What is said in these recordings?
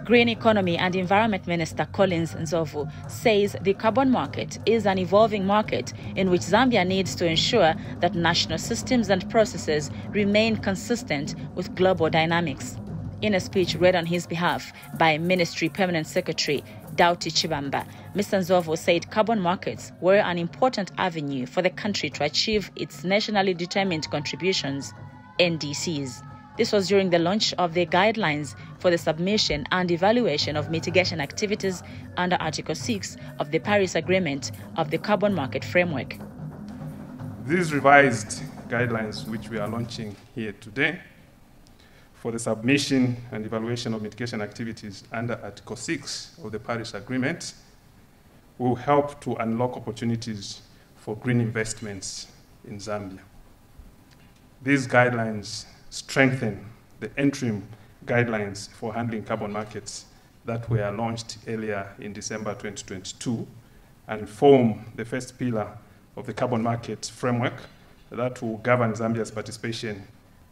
Green Economy and Environment Minister Collins Nzovu says the carbon market is an evolving market in which Zambia needs to ensure that national systems and processes remain consistent with global dynamics. In a speech read on his behalf by Ministry Permanent Secretary Dauti Chibamba, Mr. Nzovu said carbon markets were an important avenue for the country to achieve its nationally determined contributions, NDCs. This was during the launch of the guidelines for the submission and evaluation of mitigation activities under Article 6 of the Paris Agreement of the Carbon Market Framework. These revised guidelines, which we are launching here today, for the submission and evaluation of mitigation activities under Article 6 of the Paris Agreement, will help to unlock opportunities for green investments in Zambia. These guidelines strengthen the interim guidelines for handling carbon markets that were launched earlier in December 2022 and form the first pillar of the carbon market framework that will govern Zambia's participation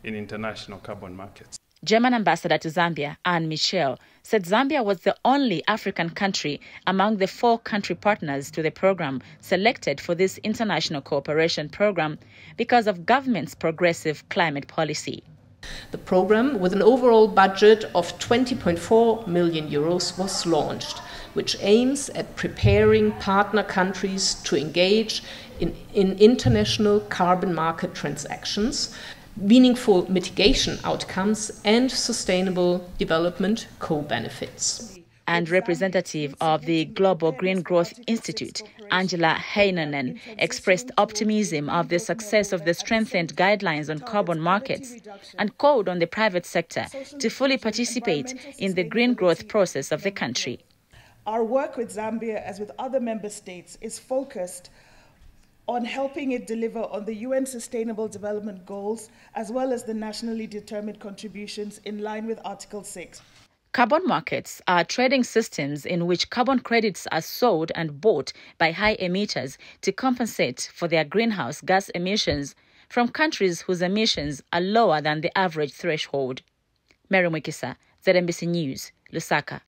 in international carbon markets. German Ambassador to Zambia, Anne Michel, said Zambia was the only African country among the 4 country partners to the program selected for this international cooperation program because of government's progressive climate policy. The program, with an overall budget of 20.4 million euros, was launched, which aims at preparing partner countries to engage in international carbon market transactions, meaningful mitigation outcomes, and sustainable development co-benefits. And representative of the Global Green Growth Institute, Angela Heinonen, expressed optimism of the success of the strengthened guidelines on carbon markets and called on the private sector to fully participate in the green growth process of the country. Our work with Zambia, as with other member states, is focused on helping it deliver on the UN Sustainable Development Goals, as well as the nationally determined contributions in line with Article 6. Carbon markets are trading systems in which carbon credits are sold and bought by high emitters to compensate for their greenhouse gas emissions from countries whose emissions are lower than the average threshold. Mary Mwikisa, ZNBC News, Lusaka.